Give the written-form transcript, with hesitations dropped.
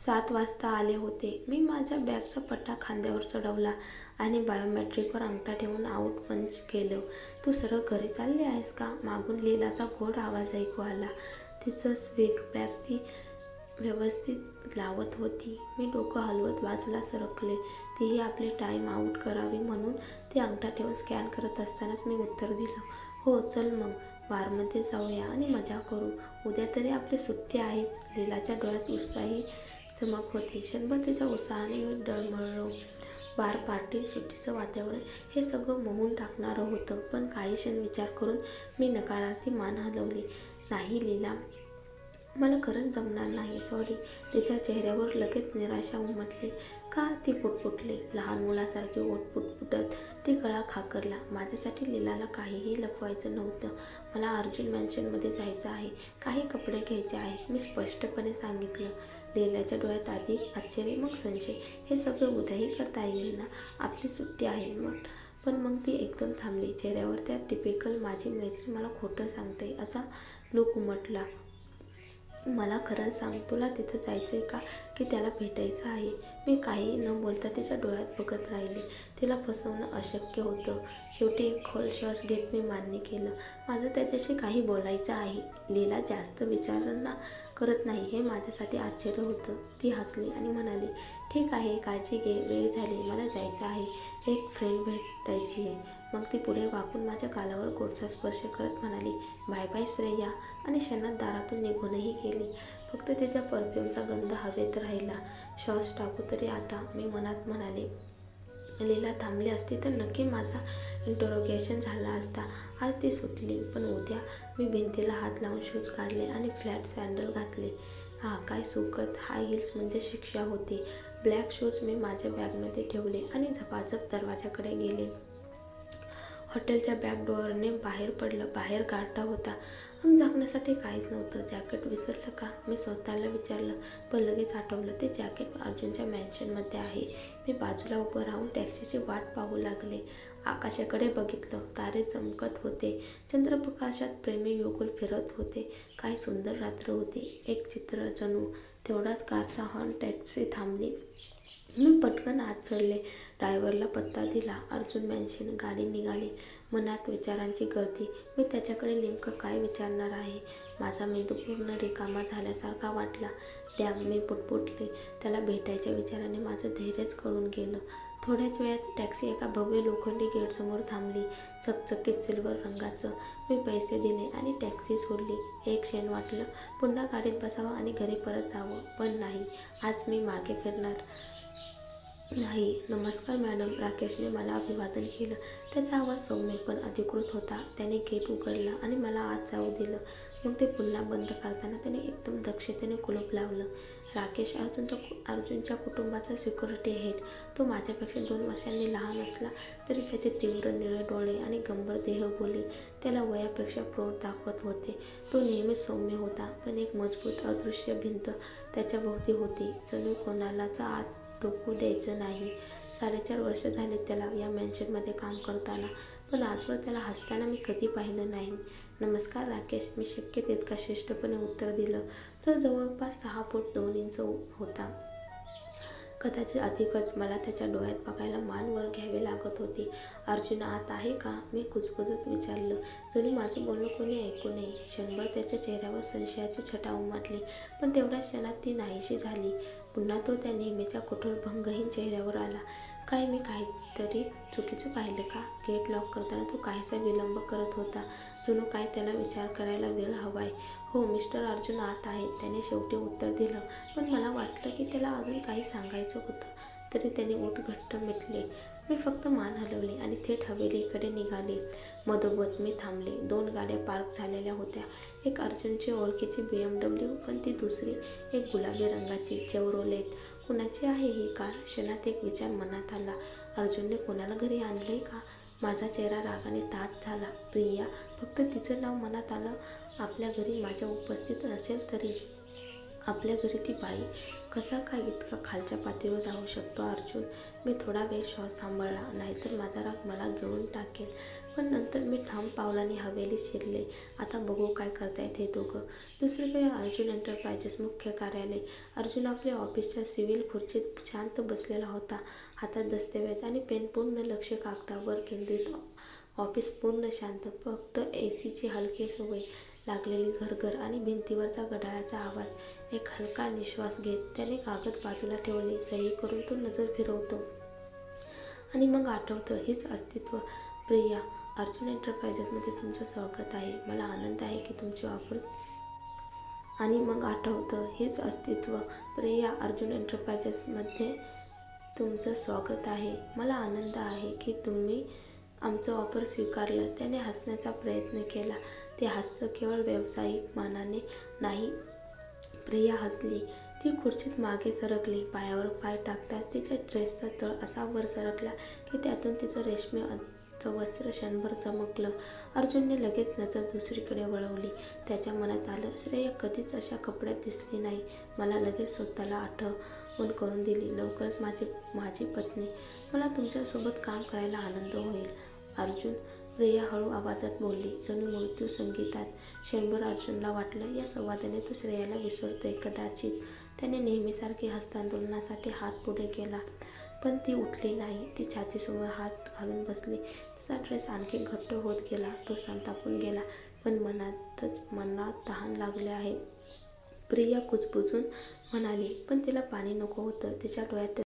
7 वाजता आले होते. मी माझ्या बॅगचा पट्टा खांद्यावर चढवला आणि बायोमेट्रिकवर अंगठा ठेवून आऊट पंच केलं. तू सरळ घरी चालली आहेस का? मागून लीलाचा गोड आवाज ऐकू आला. तिचं स्विग बॅग ती व्यवस्थित लावत होती. मी डोकं हलवत बाजूला सरकले. तीही आपली टाईम आऊट करावी म्हणून ती अंगठा ठेवून स्कॅन करत असतानाच मी उत्तर दिलं, हो चल मग बारमध्ये जाऊया आणि मजा करू. उद्या तरी आपली सुट्टी आहेच. लीलाच्या डोळ्यात उत्साही चमक होती. क्षणभर तिच्या उत्साहाने मी डळमळलो. बार, पार्टी, सुट्टीचं वातावरण हे सगळं मोहून टाकणारं होतं. पण काही क्षण विचार करून मी नकारार्थी मान हलवली. नाही लीला, मला खरंच जमणार नाही, सॉरी. तिच्या चेहऱ्यावर लगेच निराशा उमटली. का? ती पुटपुटली. लहान मुलासारखी ओठ पुटपुटत ती गळा खाकरला. माझ्यासाठी लीलाला काहीही लपवायचं नव्हतं. मला अर्जुन मॅन्शनमध्ये जायचं आहे. काही कपडे घ्यायचे आहेत. मी स्पष्टपणे सांगितलं. लीलाच्या डोळ्यात आधी आश्चर्य, मग संशय. हे सगळं उद्याही करता येईल ना? आपली सुट्टी आहे मग. पण मग ती एकदम थांबली. चेहऱ्यावर त्या टिपिकल माझी मैत्रीण मला खोटं सांगते असा लूक उमटला. मला खरंच सांग, तुला तिथं जायचंय का की त्याला भेटायचं आहे? मी काही न बोलता तिच्या डोळ्यात बघत राहिले. तिला फसवणं अशक्य होतं. शेवटी एक खोल श्वास घेत मी मान्य केलं, माझं त्याच्याशी काही बोलायचं आहे. लीला जास्त विचारणा करत नाही हे माझ्यासाठी आश्चर्य होतं. ती हसली आणि म्हणाली, ठीक आहे, काळजी घे, वेळ झाली, मला जायचं आहे, एक फ्रेंड भेटायची आहे. मग ती पुढे वाकून माझ्या गालावर गोडसा स्पर्श करत म्हणाली, बाय बाय श्रेया, आणि क्षणात दारातून निघूनही गेली. फक्त तिच्या परफ्यूमचा गंध हवेत राहिला. श्वास टाकू तरी आता, मी मनात म्हणाले. लीला थांबली असती तर नक्की माझा इंटरोगेशन झाला असता. आज ती सुटली, पण उद्या? मी भिंतीला हात लावून शूज काढले आणि फ्लॅट सँडल घातले. काय सुखद हाय हिल्स म्हणजे शिक्षा होती. ब्लॅक शूज मी माझ्या बॅगमध्ये ठेवले आणि झपाझप दरवाजाकडे गेले. हॉटेलच्या बॅक डोअरने बाहेर पडलं. बाहेर गारठा होता. अंग झाकण्यासाठी काहीच नव्हतं. जॅकेट विसरलं का? मी स्वतःला विचारलं, पण लगेच आठवलं, ते जॅकेट अर्जुनच्या मॅन्शनमध्ये आहे. मी बाजूला उभं राहून टॅक्सीची वाट पाहू लागले. आकाशाकडे बघितलं. तारे चमकत होते. चंद्रप्रकाशात प्रेमी युगुल फिरत होते. काय सुंदर रात्र होती. एक चित्र जणू. तेवढाच कारचा हॉर्न. टॅक्सी थांबली. मी पटकन आत चढले. ड्रायव्हरला पत्ता दिला. अर्जुन मॅन्शन. गाडी निघाली. मनात विचारांची गर्दी. मी त्याच्याकडे नेमकं काय विचारणार आहे? माझा मेंदू पूर्ण रिकामा झाल्यासारखा वाटला. डॅम, मी पुटपुटले. त्याला भेटायच्या विचाराने माझं धैर्यच कळून गेलं. थोड्याच वेळात टॅक्सी एका भव्य लोखंडी गेटसमोर थांबली. चकचकीत सिल्वर रंगाचं. मी पैसे दिले आणि टॅक्सी सोडली. एक क्षण वाटलं पुन्हा गाडीत बसावं आणि घरी परत जावं, पण नाही. आज मी मागे फिरणार नाही. नमस्कार मॅडम. राकेशने मला अभिवादन केलं. त्याचा आवाज सौम्य पण अधिकृत होता. त्याने गेट उघडला आणि मला आत जाऊ दिलं. मग ते पुन्हा बंद करताना त्याने एकदम दक्षतेने कुलूप लावलं. राकेश अर्जुनच्या कुटुंबाचा सिक्युरिटी हेड. तो माझ्यापेक्षा 2 वर्षांनी लहान असला तरी त्याचे तीव्र निळे डोळे आणि गंभीर देहबोली त्याला वयापेक्षा प्रौढ दाखवत होते. तो नेहमीच सौम्य होता, पण एक मजबूत अदृश्य भिंत त्याच्या भोवती होती. जणू कोणालाच आत टोकू द्यायचं नाही. 4.5 वर्ष झाले त्याला या मॅन्शनमध्ये काम करताना, पण आजवर त्याला हसताना मी कधी पाहिलं नाही. नमस्कार राकेश, मी शक्य तितका शिष्टपणे उत्तर दिलं. तो जवळपास 6 फूट 2 इंच होता. कदाचित अधिकच. मला त्याच्या डोळ्यात बघायला मान वर घ्यावी लागत होती. अर्जुन आत आहे का? मी कुजबुजत विचारलं. जणू माझं बोलणं कोणी ऐकू नये. क्षणभर त्याच्या चेहऱ्यावर संशयाची छटा उमटली, पण तेवढ्याच क्षणात ती नाहीशी झाली. पुन्हा तो त्या नेहमीच्या कठोर भंगहीन चेहऱ्यावर आला. काय मी काहीतरी चुकीचं पाहिलं का? गेट लॉक करताना तो काहीसा विलंब करत होता. जणू काय त्याला विचार करायला वेळ हवाय. हो, मिस्टर अर्जुन आत आहे, त्याने शेवटी उत्तर दिलं. पण मला वाटलं की त्याला अजून काही सांगायचं होतं, तरी त्याने ओठ घट्ट मिटले. मी फक्त मान हलवली आणि थेट हवेलीकडे निघाले. मधोमध मी थांबले. 2 गाड्या पार्क झालेल्या होत्या. एक अर्जुनची ओळखीची BMW, पण ती दुसरी एक गुलाबी रंगाची चेव्हरोलेट. कुणाची आहे ही कार? क्षणात एक विचार मनात आला. अर्जुनने कोणाला घरी आणलंय का? माझा चेहरा रागाने ताठ झाला. प्रिया, फक्त तिचं नाव मनात आलं. आपल्या घरी माझ्या उपस्थित नसेल तरी आपल्या घरी ती बाई कसा काय इतका खालच्या पातळीवर जाऊ शकतो? अर्जुन, मी थोडा वेळ श्वास सांभाळला. नाहीतर माझा राग मला घेऊन टाकेल. पण नंतर मी ठाम पावलाने हवेलीत शिरले. आता बघू काय करतायत हे दोघं. दुसरीकडे अर्जुन एंटरप्राइजेस मुख्य कार्यालय. अर्जुन आपल्या ऑफिसच्या सिव्हिल खुर्चीत शांत बसलेला होता. हातात दस्तऐवज आणि पेन, पूर्ण लक्ष कागदावर केंद्रित. ऑफिस पूर्ण शांत, फक्त एसीची हलकी सवय लागलेली घरघर आणि भिंतीवरचा घड्याळाचा आवाज. एक हलका निश्वास घेत त्याने कागद बाजूला ठेवले. सही करून तो नजर फिरवतो. आणि मग आठवतं, हेच अस्तित्व. प्रिया, अर्जुन एंटरप्राइजेसमध्ये तुमचं स्वागत आहे. मला आनंद आहे की तुमची ऑफर. आणि मग आठवतं, हेच अस्तित्व. प्रिया, अर्जुन एंटरप्राइजेसमध्ये तुमचं स्वागत आहे. मला आनंद आहे की तुम्ही आमचं ऑफर स्वीकारलं. त्याने हसण्याचा प्रयत्न केला. ते हास्य केवळ व्यावसायिक मानाने नाही. प्रिया हसली. ती खुर्चीत मागे सरकली. पायावर पाय टाकताच तिच्या ड्रेसचा तळ असा वर सरकला की त्यातून तिचं रेशमी अंतवस्त्र क्षणभर चमकलं. अर्जुनने लगेच नजर दुसरीकडे वळवली. त्याच्या मनात आलं, श्रेया कधीच अशा कपड्यात दिसली नाही. मला लगेच स्वतःला आठवण करून दिली, लवकरच माझी पत्नी. मला तुमच्यासोबत काम करायला आनंद होईल. अर्जुन, प्रिया हळू आवाजात बोलली, जणू मृत्यू संगीतात. क्षणभर अर्जुनला वाटलं, या संवादाने तो श्रेयाला विसरतोय. कदाचित. त्याने नेहमीसारखे हस्तांदोलनासाठी हात पुढे केला, पण ती उठली नाही. ती छातीसमोर हात घालून बसली. तिचा ड्रेस आणखी घट्ट होत गेला. तो संतापून गेला, पण मनात तहान लागले आहे. प्रिया कुजबुजून म्हणाली, पण तिला पाणी नको होतं. तिच्या डोळ्यात